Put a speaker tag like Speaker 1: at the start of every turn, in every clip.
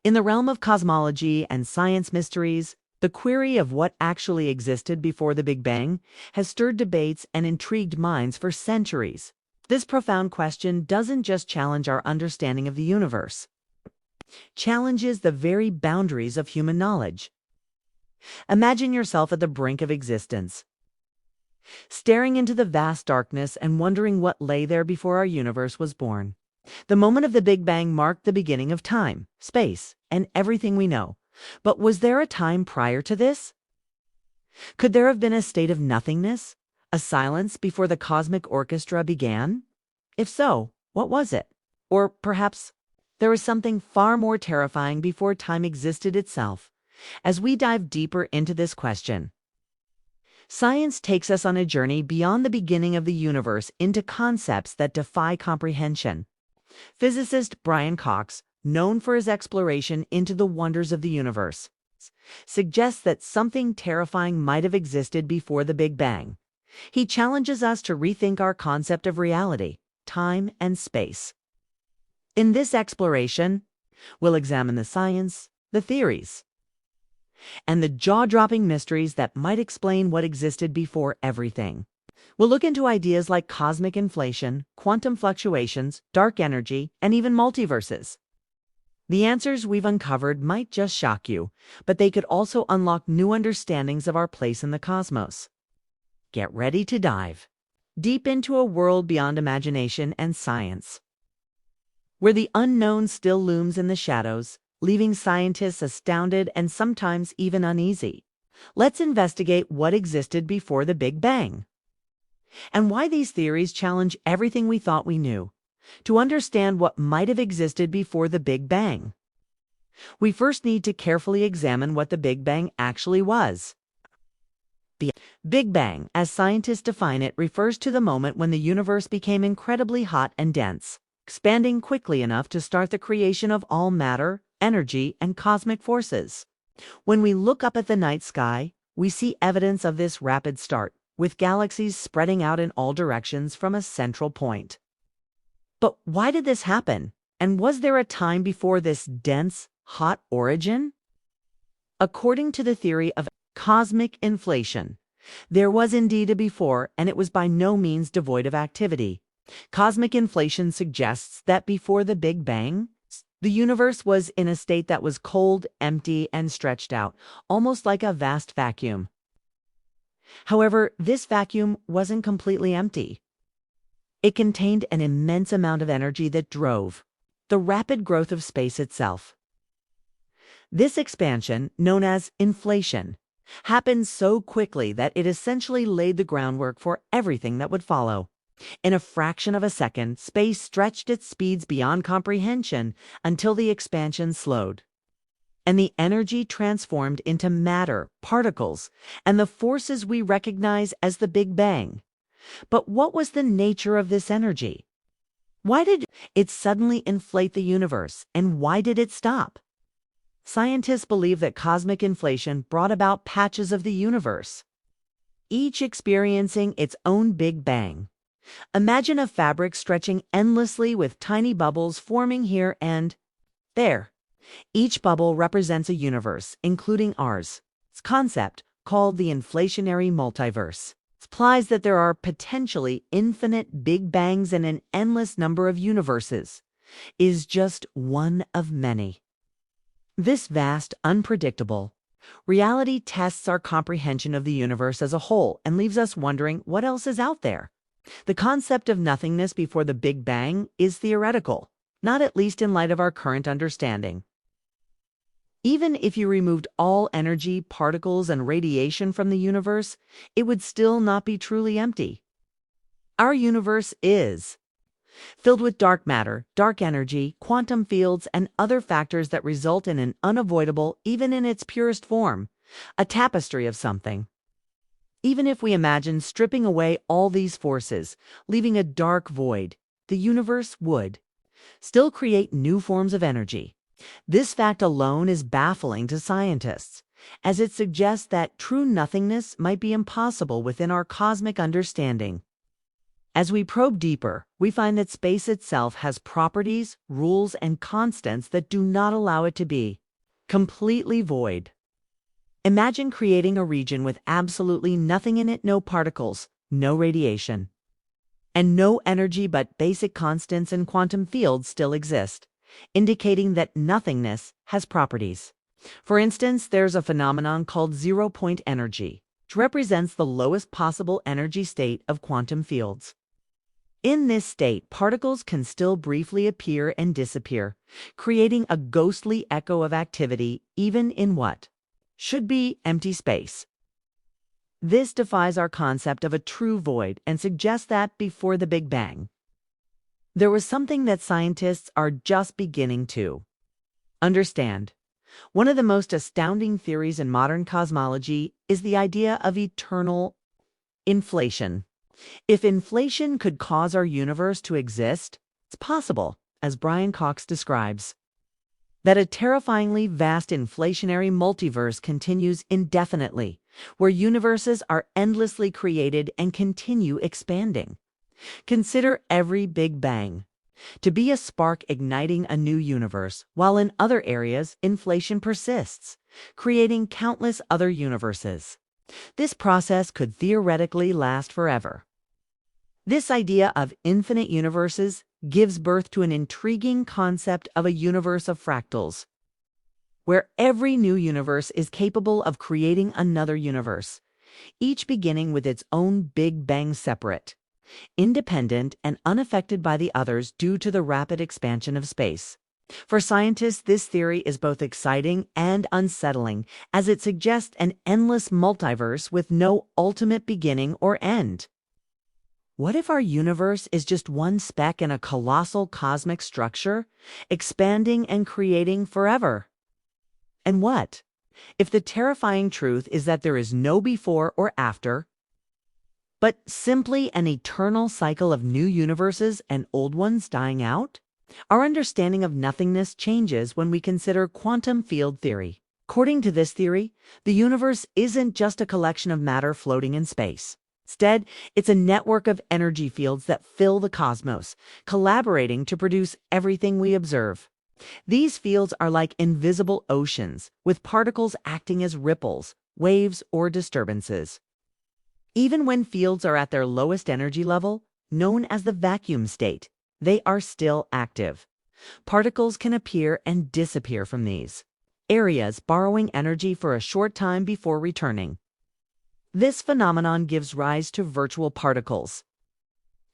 Speaker 1: In the realm of cosmology and science mysteries, the query of what actually existed before the Big Bang has stirred debates and intrigued minds for centuries. This profound question doesn't just challenge our understanding of the universe, it challenges the very boundaries of human knowledge. Imagine yourself at the brink of existence, staring into the vast darkness and wondering what lay there before our universe was born. The moment of the Big Bang marked the beginning of time, space, and everything we know. But was there a time prior to this? Could there have been a state of nothingness, a silence before the cosmic orchestra began? If so, what was it? Or perhaps there was something far more terrifying before time existed itself. As we dive deeper into this question, science takes us on a journey beyond the beginning of the universe into concepts that defy comprehension. Physicist Brian Cox, known for his exploration into the wonders of the universe, suggests that something terrifying might have existed before the Big Bang. He challenges us to rethink our concept of reality, time, and space. In this exploration, we'll examine the science, the theories, and the jaw-dropping mysteries that might explain what existed before everything. We'll look into ideas like cosmic inflation, quantum fluctuations, dark energy, and even multiverses. The answers we've uncovered might just shock you, but they could also unlock new understandings of our place in the cosmos. Get ready to dive deep into a world beyond imagination and science, where the unknown still looms in the shadows, leaving scientists astounded and sometimes even uneasy. Let's investigate what existed before the Big Bang, and why these theories challenge everything we thought we knew. To understand what might have existed before the Big Bang, we first need to carefully examine what the Big Bang actually was. The Big Bang, as scientists define it, refers to the moment when the universe became incredibly hot and dense, expanding quickly enough to start the creation of all matter, energy, and cosmic forces. When we look up at the night sky, we see evidence of this rapid start, with galaxies spreading out in all directions from a central point. But why did this happen? And was there a time before this dense, hot origin? According to the theory of cosmic inflation, there was indeed a before, and it was by no means devoid of activity. Cosmic inflation suggests that before the Big Bang, the universe was in a state that was cold, empty, and stretched out, almost like a vast vacuum. However, this vacuum wasn't completely empty. It contained an immense amount of energy that drove the rapid growth of space itself. This expansion, known as inflation, happened so quickly that it essentially laid the groundwork for everything that would follow. In a fraction of a second, space stretched its speeds beyond comprehension until the expansion slowed, and the energy transformed into matter, particles, and the forces we recognize as the Big Bang. But what was the nature of this energy? Why did it suddenly inflate the universe, and why did it stop? Scientists believe that cosmic inflation brought about patches of the universe, each experiencing its own Big Bang. Imagine a fabric stretching endlessly with tiny bubbles forming here and there. Each bubble represents a universe, including ours. This concept, called the inflationary multiverse, implies that there are potentially infinite Big Bangs and an endless number of universes, is just one of many. This vast, unpredictable reality tests our comprehension of the universe as a whole and leaves us wondering what else is out there. The concept of nothingness before the Big Bang is theoretical, not at least in light of our current understanding. Even if you removed all energy, particles, and radiation from the universe, it would still not be truly empty. Our universe is filled with dark matter, dark energy, quantum fields, and other factors that result in an unavoidable, even in its purest form, a tapestry of something. Even if we imagine stripping away all these forces, leaving a dark void, the universe would still create new forms of energy. This fact alone is baffling to scientists, as it suggests that true nothingness might be impossible within our cosmic understanding. As we probe deeper, we find that space itself has properties, rules, and constants that do not allow it to be completely void. Imagine creating a region with absolutely nothing in it, no particles, no radiation, and no energy, but basic constants and quantum fields still exist, indicating that nothingness has properties. For instance, there's a phenomenon called zero-point energy, which represents the lowest possible energy state of quantum fields. In this state, particles can still briefly appear and disappear, creating a ghostly echo of activity even in what should be empty space. This defies our concept of a true void and suggests that before the Big Bang, there was something that scientists are just beginning to understand. One of the most astounding theories in modern cosmology is the idea of eternal inflation. If inflation could cause our universe to exist, it's possible, as Brian Cox describes, that a terrifyingly vast inflationary multiverse continues indefinitely, where universes are endlessly created and continue expanding. Consider every Big Bang to be a spark igniting a new universe, while in other areas, inflation persists, creating countless other universes. This process could theoretically last forever. This idea of infinite universes gives birth to an intriguing concept of a universe of fractals, where every new universe is capable of creating another universe, each beginning with its own Big Bang, separate, independent, and unaffected by the others due to the rapid expansion of space. For scientists, this theory is both exciting and unsettling, as it suggests an endless multiverse with no ultimate beginning or end. What if our universe is just one speck in a colossal cosmic structure, expanding and creating forever? And what if the terrifying truth is that there is no before or after, but simply an eternal cycle of new universes and old ones dying out? Our understanding of nothingness changes when we consider quantum field theory. According to this theory, the universe isn't just a collection of matter floating in space. Instead, it's a network of energy fields that fill the cosmos, collaborating to produce everything we observe. These fields are like invisible oceans, with particles acting as ripples, waves, or disturbances. Even when fields are at their lowest energy level, known as the vacuum state, they are still active. Particles can appear and disappear from these areas, borrowing energy for a short time before returning. This phenomenon gives rise to virtual particles,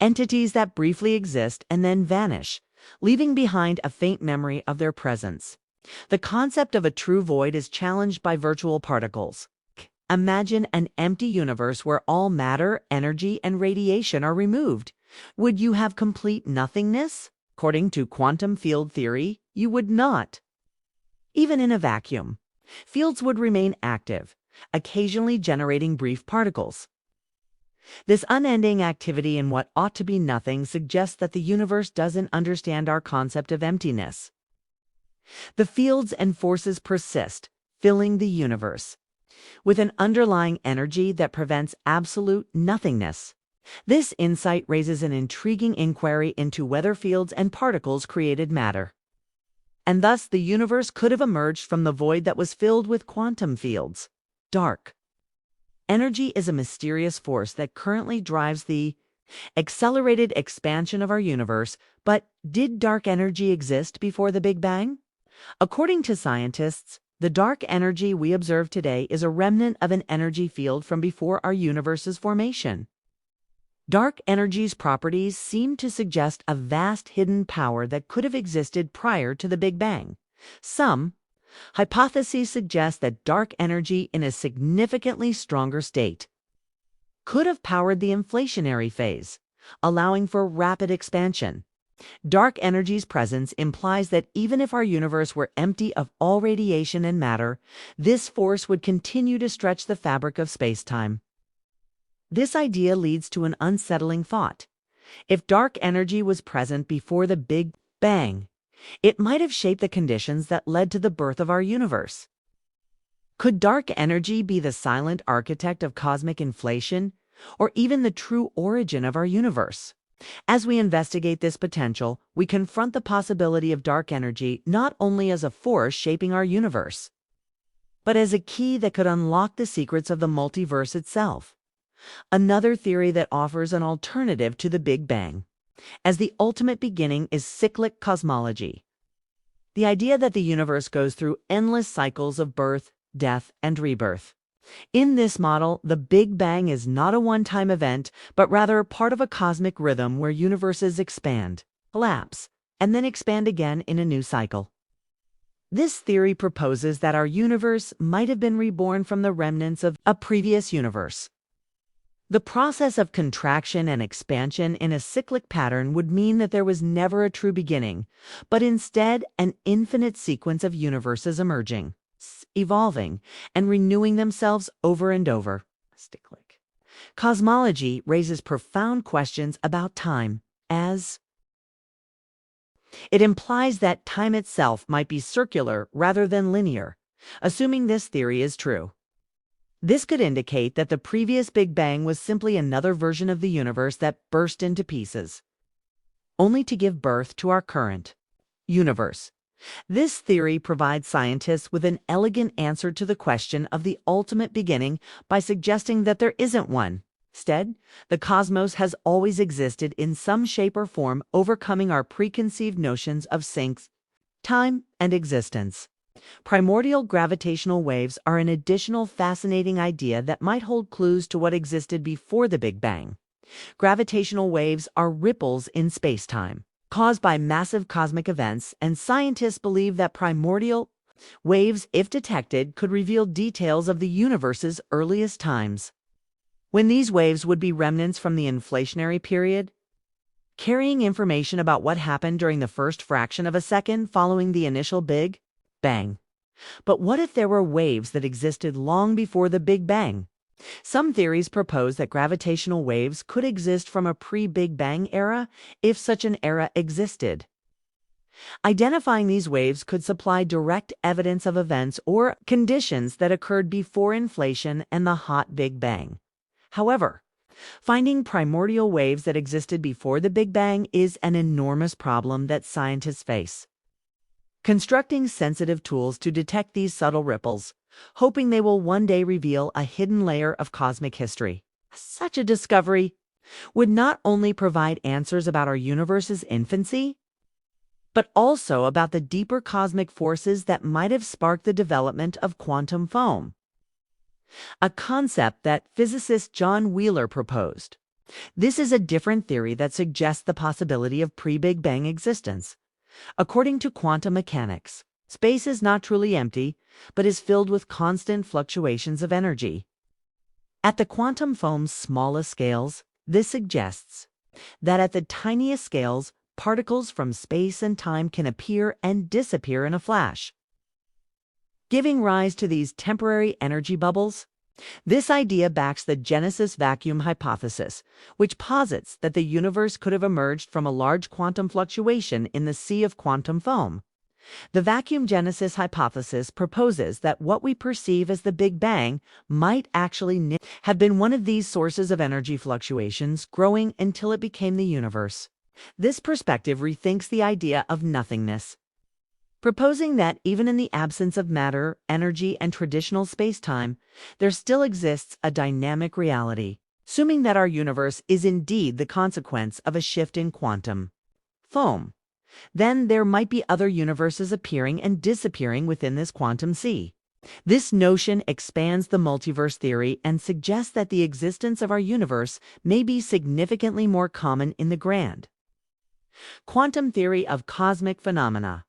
Speaker 1: entities that briefly exist and then vanish, leaving behind a faint memory of their presence. The concept of a true void is challenged by virtual particles. Imagine an empty universe where all matter, energy, and radiation are removed. Would you have complete nothingness? According to quantum field theory, you would not. Even in a vacuum, fields would remain active, occasionally generating brief particles. This unending activity in what ought to be nothing suggests that the universe doesn't understand our concept of emptiness. The fields and forces persist, filling the universe with an underlying energy that prevents absolute nothingness. This insight raises an intriguing inquiry into whether fields and particles created matter, and thus the universe could have emerged from the void that was filled with quantum fields. Dark energy is a mysterious force that currently drives the accelerated expansion of our universe, but did dark energy exist before the Big Bang? According to scientists, the dark energy we observe today is a remnant of an energy field from before our universe's formation. Dark energy's properties seem to suggest a vast hidden power that could have existed prior to the Big Bang. Some hypotheses suggest that dark energy in a significantly stronger state could have powered the inflationary phase, allowing for rapid expansion. Dark energy's presence implies that even if our universe were empty of all radiation and matter, this force would continue to stretch the fabric of space-time. This idea leads to an unsettling thought. If dark energy was present before the Big Bang, it might have shaped the conditions that led to the birth of our universe. Could dark energy be the silent architect of cosmic inflation, or even the true origin of our universe. As we investigate this potential, we confront the possibility of dark energy not only as a force shaping our universe, but as a key that could unlock the secrets of the multiverse itself. Another theory that offers an alternative to the Big Bang, as the ultimate beginning, is cyclic cosmology. The idea that the universe goes through endless cycles of birth, death, and rebirth. In this model, the Big Bang is not a one-time event, but rather part of a cosmic rhythm where universes expand, collapse, and then expand again in a new cycle. This theory proposes that our universe might have been reborn from the remnants of a previous universe. The process of contraction and expansion in a cyclic pattern would mean that there was never a true beginning, but instead an infinite sequence of universes emerging, evolving, and renewing themselves over and over. Cosmology raises profound questions about time, as it implies that time itself might be circular rather than linear. Assuming this theory is true, this could indicate that the previous Big Bang was simply another version of the universe that burst into pieces, only to give birth to our current universe. This theory provides scientists with an elegant answer to the question of the ultimate beginning by suggesting that there isn't one. Instead, the cosmos has always existed in some shape or form, overcoming our preconceived notions of sinks, time, and existence. Primordial gravitational waves are an additional fascinating idea that might hold clues to what existed before the Big Bang. Gravitational waves are ripples in space-time, caused by massive cosmic events, and scientists believe that primordial waves, if detected, could reveal details of the universe's earliest times, when these waves would be remnants from the inflationary period, carrying information about what happened during the first fraction of a second following the initial Big Bang. But what if there were waves that existed long before the Big Bang? Some theories propose that gravitational waves could exist from a pre-Big Bang era, if such an era existed. Identifying these waves could supply direct evidence of events or conditions that occurred before inflation and the hot Big Bang. However, finding primordial waves that existed before the Big Bang is an enormous problem that scientists face. Constructing sensitive tools to detect these subtle ripples, hoping they will one day reveal a hidden layer of cosmic history. Such a discovery would not only provide answers about our universe's infancy, but also about the deeper cosmic forces that might have sparked the development of quantum foam, a concept that physicist John Wheeler proposed. This is a different theory that suggests the possibility of pre-Big Bang existence. According to quantum mechanics, space is not truly empty, but is filled with constant fluctuations of energy. At the quantum foam's smallest scales, this suggests that at the tiniest scales, particles from space and time can appear and disappear in a flash, giving rise to these temporary energy bubbles. This idea backs the Genesis vacuum hypothesis, which posits that the universe could have emerged from a large quantum fluctuation in the sea of quantum foam. The vacuum genesis hypothesis proposes that what we perceive as the Big Bang might actually have been one of these sources of energy fluctuations growing until it became the universe. This perspective rethinks the idea of nothingness, proposing that even in the absence of matter, energy, and traditional space-time, there still exists a dynamic reality. Assuming that our universe is indeed the consequence of a shift in quantum foam, then there might be other universes appearing and disappearing within this quantum sea. This notion expands the multiverse theory and suggests that the existence of our universe may be significantly more common in the grand quantum theory of cosmic phenomena.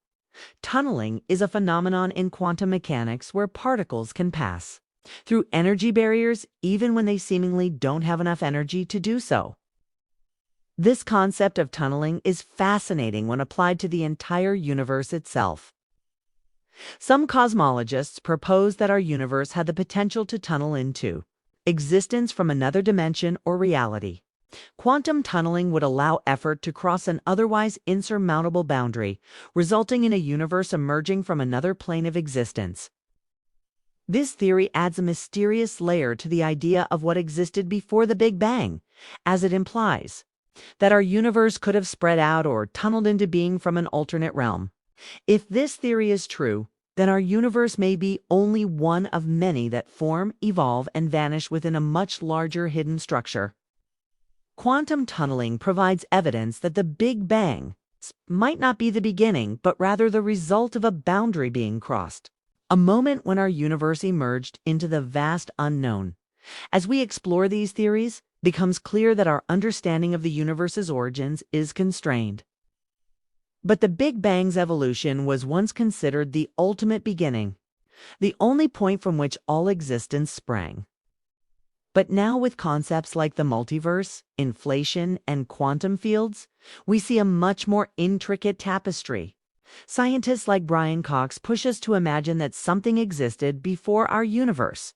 Speaker 1: Tunneling is a phenomenon in quantum mechanics where particles can pass through energy barriers even when they seemingly don't have enough energy to do so. This concept of tunneling is fascinating when applied to the entire universe itself. Some cosmologists propose that our universe had the potential to tunnel into existence from another dimension or reality. Quantum tunneling would allow effort to cross an otherwise insurmountable boundary, resulting in a universe emerging from another plane of existence. This theory adds a mysterious layer to the idea of what existed before the Big Bang, as it implies that our universe could have spread out or tunneled into being from an alternate realm. If this theory is true, then our universe may be only one of many that form, evolve, and vanish within a much larger hidden structure. Quantum tunneling provides evidence that the Big Bang might not be the beginning, but rather the result of a boundary being crossed, a moment when our universe emerged into the vast unknown. As we explore these theories, it becomes clear that our understanding of the universe's origins is constrained. But the Big Bang's evolution was once considered the ultimate beginning, the only point from which all existence sprang. But now, with concepts like the multiverse, inflation, and quantum fields, we see a much more intricate tapestry. Scientists like Brian Cox push us to imagine that something existed before our universe,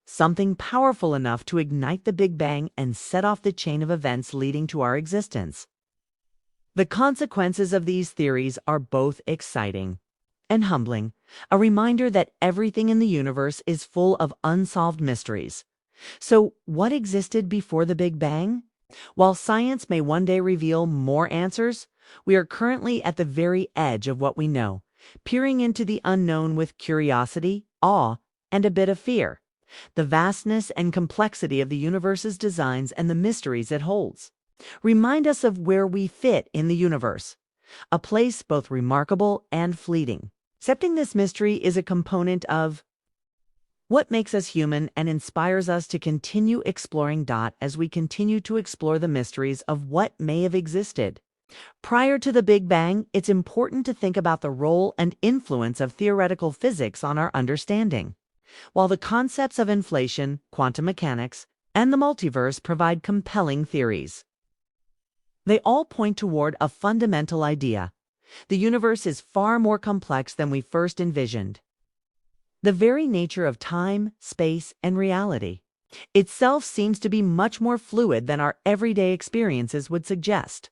Speaker 1: something powerful enough to ignite the Big Bang and set off the chain of events leading to our existence. The consequences of these theories are both exciting and humbling, a reminder that everything in the universe is full of unsolved mysteries. So, what existed before the Big Bang? While science may one day reveal more answers, we are currently at the very edge of what we know, peering into the unknown with curiosity, awe, and a bit of fear. The vastness and complexity of the universe's designs and the mysteries it holds remind us of where we fit in the universe, a place both remarkable and fleeting. Accepting this mystery is a component of what makes us human and inspires us to continue exploring as we continue to explore the mysteries of what may have existed. Prior to the Big Bang, it's important to think about the role and influence of theoretical physics on our understanding. While the concepts of inflation, quantum mechanics, and the multiverse provide compelling theories, they all point toward a fundamental idea: the universe is far more complex than we first envisioned. The very nature of time, space, and reality itself seems to be much more fluid than our everyday experiences would suggest.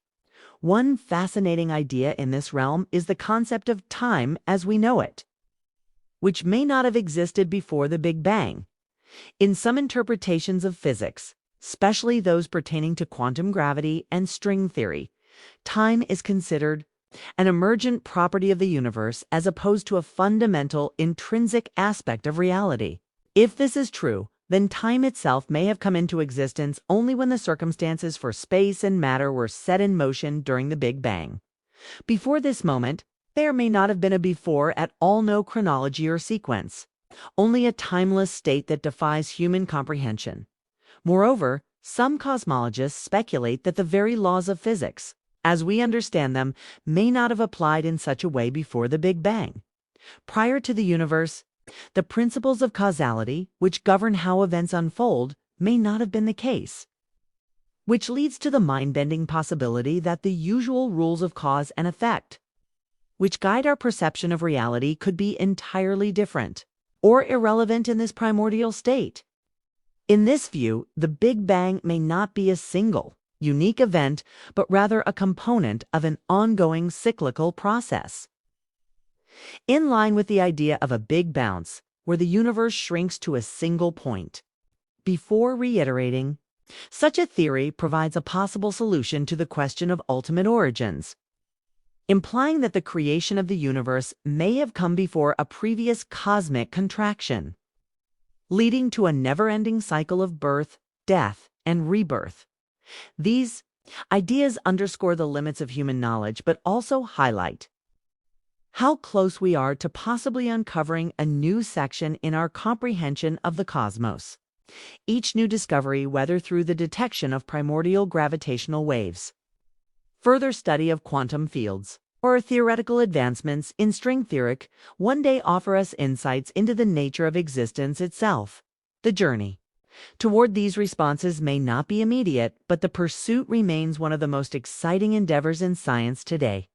Speaker 1: One fascinating idea in this realm is the concept of time as we know it, which may not have existed before the Big Bang. In some interpretations of physics, especially those pertaining to quantum gravity and string theory, time is considered an emergent property of the universe as opposed to a fundamental, intrinsic aspect of reality. If this is true, then time itself may have come into existence only when the circumstances for space and matter were set in motion during the Big Bang. Before this moment, there may not have been a before at all, no chronology or sequence, only a timeless state that defies human comprehension. Moreover, some cosmologists speculate that the very laws of physics, as we understand them, may not have applied in such a way before the Big Bang. Prior to the universe, the principles of causality, which govern how events unfold, may not have been the case, which leads to the mind-bending possibility that the usual rules of cause and effect, which guide our perception of reality, could be entirely different or irrelevant in this primordial state. In this view, the Big Bang may not be a single, unique event, but rather a component of an ongoing cyclical process. In line with the idea of a big bounce, where the universe shrinks to a single point before reiterating, such a theory provides a possible solution to the question of ultimate origins, implying that the creation of the universe may have come before a previous cosmic contraction, leading to a never-ending cycle of birth, death, and rebirth. These ideas underscore the limits of human knowledge, but also highlight how close we are to possibly uncovering a new section in our comprehension of the cosmos. Each new discovery, whether through the detection of primordial gravitational waves, further study of quantum fields, or theoretical advancements in string theory, one day offer us insights into the nature of existence itself. The journey toward these responses may not be immediate, but the pursuit remains one of the most exciting endeavors in science today.